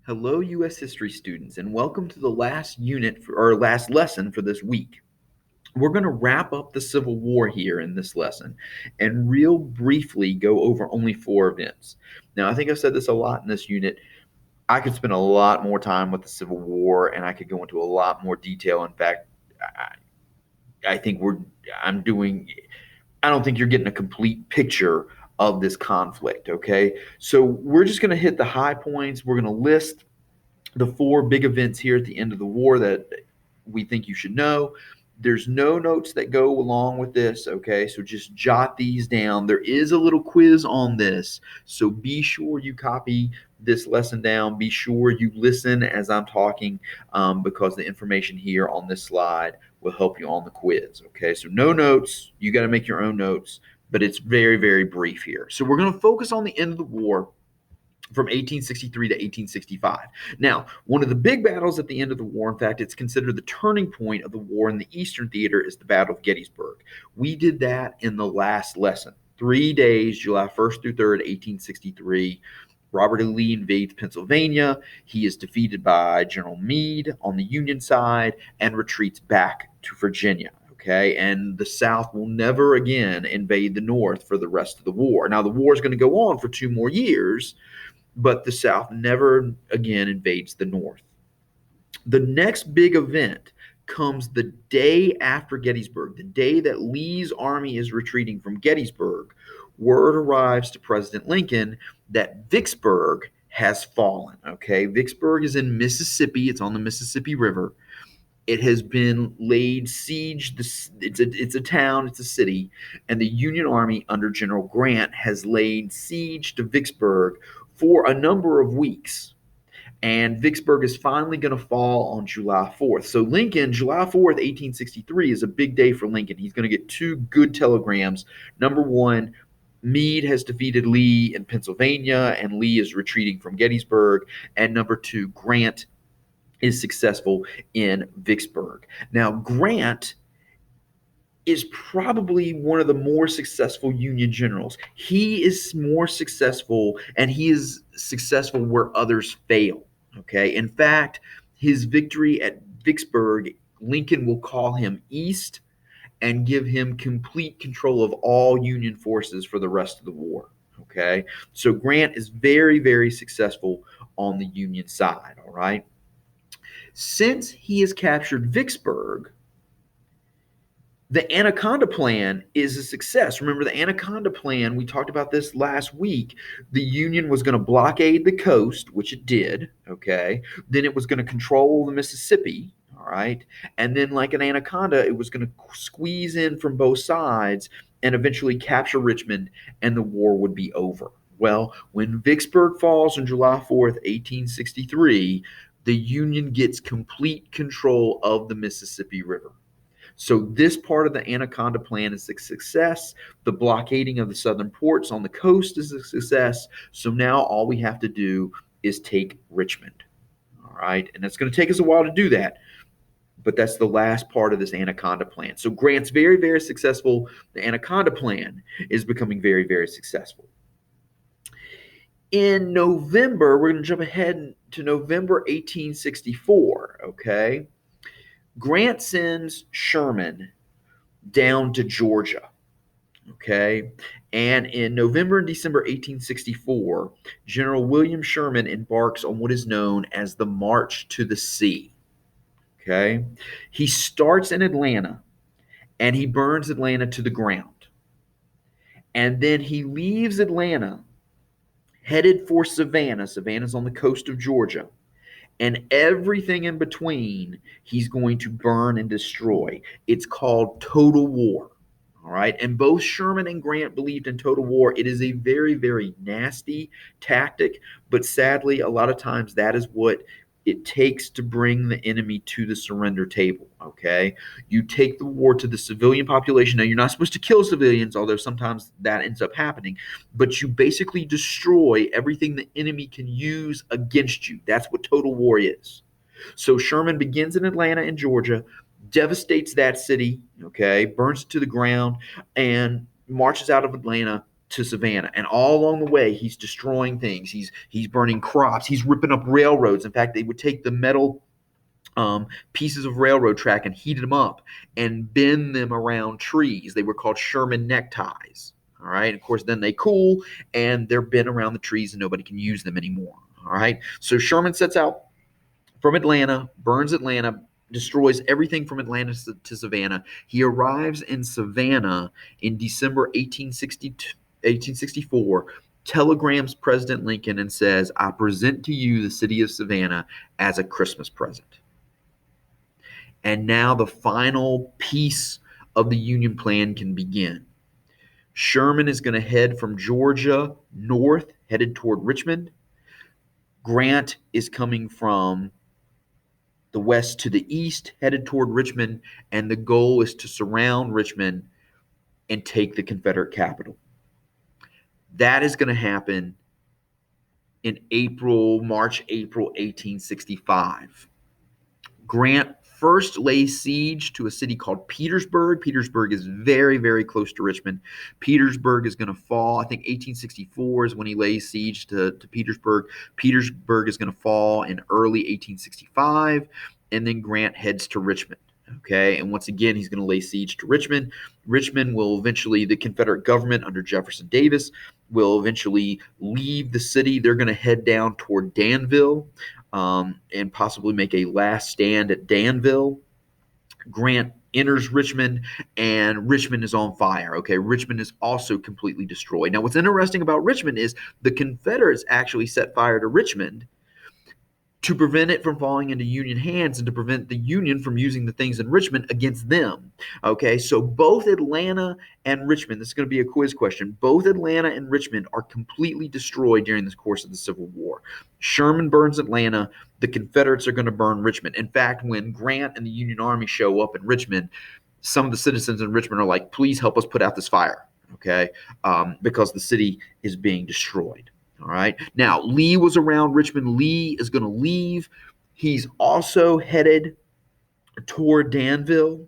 Hello, U.S. history students, and welcome to the last last lesson for this week. We're going to wrap up the Civil War here in this lesson and real briefly go over only four events. Now, I think I've said this a lot in this unit. I could spend a lot more time with the Civil War and I could go into a lot more detail. In fact, I think I'm doing, I don't think you're getting a complete picture of this conflict, okay? So we're just going to hit the high points. We're going to list the four big events here at the end of the war that we think you should know. There's no notes that go along with this, okay? So just jot these down. There is a little quiz on this, so be sure you copy this lesson down. Be sure you listen as I'm talking because the information here on this slide will help you on the quiz, okay? So no notes. You got to make your own notes, but it's very, very brief here. So we're going to focus on the end of the war from 1863 to 1865. Now, one of the big battles at the end of the war, in fact, it's considered the turning point of the war in the Eastern Theater, is the Battle of Gettysburg. We did that in the last lesson. 3 days, July 1st through 3rd, 1863. Robert E. Lee invades Pennsylvania. He is defeated by General Meade on the Union side and retreats back to Virginia. Okay, and the South will never again invade the North for the rest of the war. Now, the war is going to go on for 2 more years, but the South never again invades the North. The next big event comes the day after Gettysburg, the day that Lee's army is retreating from Gettysburg. Word arrives to President Lincoln that Vicksburg has fallen. Okay, Vicksburg is in Mississippi. It's on the Mississippi River. It has been laid siege. It's a town, it's a city, and the Union Army under General Grant has laid siege to Vicksburg for a number of weeks. And Vicksburg is finally going to fall on July 4th. So Lincoln, July 4th, 1863, is a big day for Lincoln. He's going to get 2 good telegrams. Number one, Meade has defeated Lee in Pennsylvania, and Lee is retreating from Gettysburg. And number 2, Grant is successful in Vicksburg. Now, Grant is probably one of the more successful Union generals. He is more successful, and he is successful where others fail. Okay. In fact, his victory at Vicksburg, Lincoln will call him East and give him complete control of all Union forces for the rest of the war. Okay. So Grant is very, very successful on the Union side. All right. Since he has captured Vicksburg, the Anaconda Plan is a success. Remember, the Anaconda Plan, we talked about this last week. The Union was going to blockade the coast, which it did, okay? Then it was going to control the Mississippi, all right? And then, like an anaconda, it was going to squeeze in from both sides and eventually capture Richmond, and the war would be over. Well, when Vicksburg falls on July 4th, 1863, the Union gets complete control of the Mississippi River. So this part of the Anaconda Plan is a success. The blockading of the southern ports on the coast is a success. So now all we have to do is take Richmond. All right. And it's going to take us a while to do that. But that's the last part of this Anaconda Plan. So Grant's very, very successful. The Anaconda Plan is becoming very, very successful. In November, we're going to jump ahead to November 1864. Okay. Grant sends Sherman down to Georgia, okay? And in November and December 1864, General William Sherman embarks on what is known as the March to the Sea, okay? He starts in Atlanta, and he burns Atlanta to the ground. And then he leaves Atlanta, headed for Savannah. Savannah's on the coast of Georgia. And everything in between, he's going to burn and destroy. It's called total war. All right. And both Sherman and Grant believed in total war. It is a very, very nasty tactic. But sadly, a lot of times that is what it takes to bring the enemy to the surrender table. Okay. You take the war to the civilian population. Now, you're not supposed to kill civilians, although sometimes that ends up happening. But you basically destroy everything the enemy can use against you. That's what total war is. So Sherman begins in Atlanta in Georgia, devastates that city, okay, burns it to the ground, and marches out of Atlanta to Savannah, and all along the way he's destroying things. He's burning crops. He's ripping up railroads. In fact, they would take the metal pieces of railroad track and heat them up and bend them around trees. They were called Sherman neckties. All right. Of course, then they cool and they're bent around the trees and nobody can use them anymore. All right. So Sherman sets out from Atlanta, burns Atlanta, destroys everything from Atlanta to Savannah. He arrives in Savannah in December 1864, telegrams President Lincoln and says, "I present to you the city of Savannah as a Christmas present." And now the final piece of the Union plan can begin. Sherman is going to head from Georgia north, headed toward Richmond. Grant is coming from the west to the east, headed toward Richmond, and the goal is to surround Richmond and take the Confederate capital. That is going to happen in March, April 1865. Grant first lays siege to a city called Petersburg. Petersburg is very, very close to Richmond. Petersburg is going to fall. I think 1864 is when he lays siege to Petersburg. Petersburg is going to fall in early 1865, and then Grant heads to Richmond. Okay, and once again, he's going to lay siege to Richmond. Richmond will eventually, the Confederate government under Jefferson Davis will eventually leave the city. They're going to head down toward Danville and possibly make a last stand at Danville. Grant enters Richmond, and Richmond is on fire. Okay, Richmond is also completely destroyed. Now, what's interesting about Richmond is the Confederates actually set fire to Richmond to prevent it from falling into Union hands and to prevent the Union from using the things in Richmond against them. Okay, so both Atlanta and Richmond, this is going to be a quiz question, both Atlanta and Richmond are completely destroyed during this course of the Civil War. Sherman burns Atlanta, the Confederates are going to burn Richmond. In fact, when Grant and the Union Army show up in Richmond, some of the citizens in Richmond are like, "Please help us put out this fire," okay, because the city is being destroyed. All right. Now, Lee was around Richmond. Lee is going to leave. He's also headed toward Danville.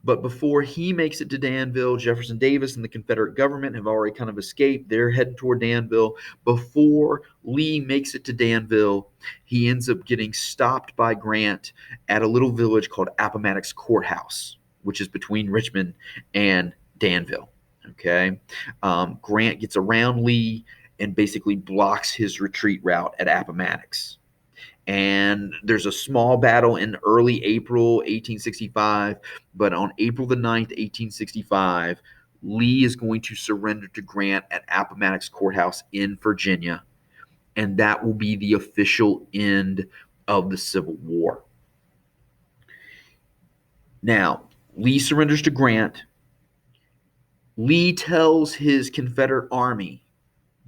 But before he makes it to Danville, Jefferson Davis and the Confederate government have already kind of escaped. They're heading toward Danville. Before Lee makes it to Danville, he ends up getting stopped by Grant at a little village called Appomattox Courthouse, which is between Richmond and Danville. Okay. Grant gets around Lee and basically blocks his retreat route at Appomattox. And there's a small battle in early April 1865, but on April the 9th, 1865, Lee is going to surrender to Grant at Appomattox Courthouse in Virginia, and that will be the official end of the Civil War. Now, Lee surrenders to Grant. Lee tells his Confederate army,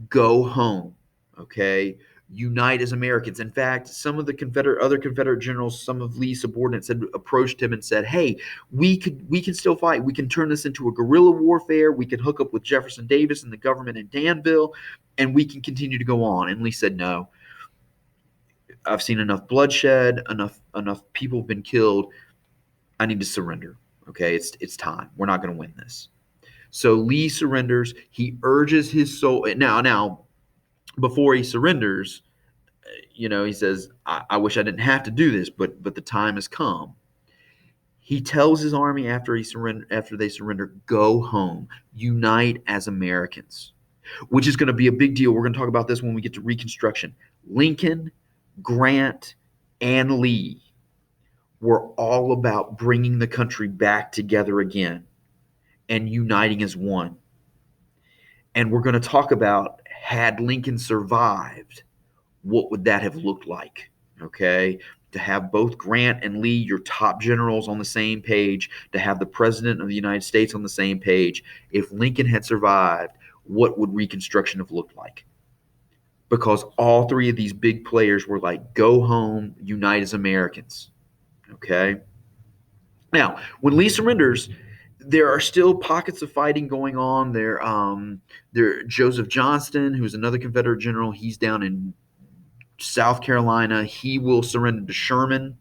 "Go home, okay? Unite as Americans." In fact, some of the other Confederate generals, some of Lee's subordinates had approached him and said, "Hey, we can still fight. We can turn this into a guerrilla warfare. We can hook up with Jefferson Davis and the government in Danville, and we can continue to go on." And Lee said, "No, I've seen enough bloodshed, enough people have been killed. I need to surrender. Okay, it's time. We're not going to win this." So Lee surrenders. He urges his soul. Now, before he surrenders, he says, I wish I didn't have to do this, but the time has come. He tells his army after they surrender, "Go home, unite as Americans," which is going to be a big deal. We're going to talk about this when we get to Reconstruction. Lincoln, Grant, and Lee were all about bringing the country back together again and uniting as one. And we're going to talk about, had Lincoln survived, what would that have looked like? Okay, to have both Grant and Lee, your top generals, on the same page, to have the President of the United States on the same page. If Lincoln had survived, what would Reconstruction have looked like? Because all three of these big players were like, "Go home, unite as Americans." Okay. Now, when Lee surrenders, there are still pockets of fighting going on. There, Joseph Johnston, who's another Confederate general, he's down in South Carolina, he will surrender to Sherman.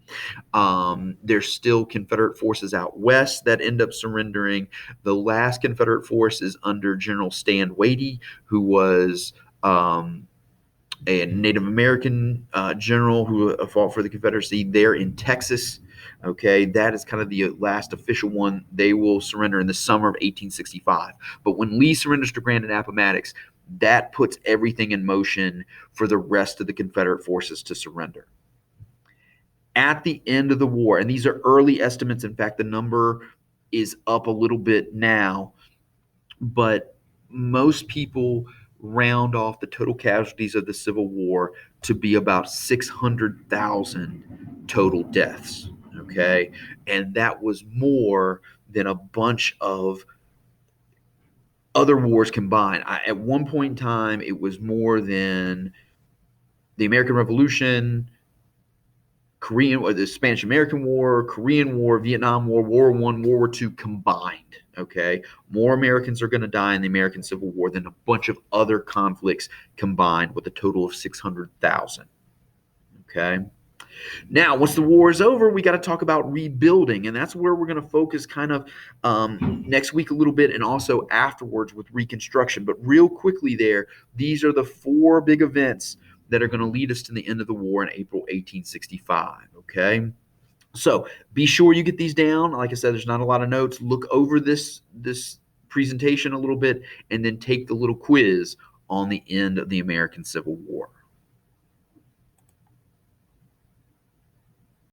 There's still Confederate forces out west that end up surrendering. The last Confederate force is under General Stan Wadey, who was a Native American general who fought for the Confederacy there in Texas. Okay, that is kind of the last official one. They will surrender in the summer of 1865. But when Lee surrenders to Grant and Appomattox, that puts everything in motion for the rest of the Confederate forces to surrender. At the end of the war, and these are early estimates, in fact, the number is up a little bit now, but most people round off the total casualties of the Civil War to be about 600,000 total deaths. Okay. And that was more than a bunch of other wars combined. At one point in time, it was more than the American Revolution, Korean or the Spanish American War, Korean War, Vietnam War, World War I, World War II combined. Okay, more Americans are going to die in the American Civil War than a bunch of other conflicts combined, with a total of 600,000. Okay. Now, once the war is over, we got to talk about rebuilding, and that's where we're going to focus kind of next week a little bit, and also afterwards with Reconstruction. But real quickly there, these are the four big events that are going to lead us to the end of the war in April 1865. Okay. So be sure you get these down. Like I said, there's not a lot of notes. Look over this presentation a little bit, and then take the little quiz on the end of the American Civil War.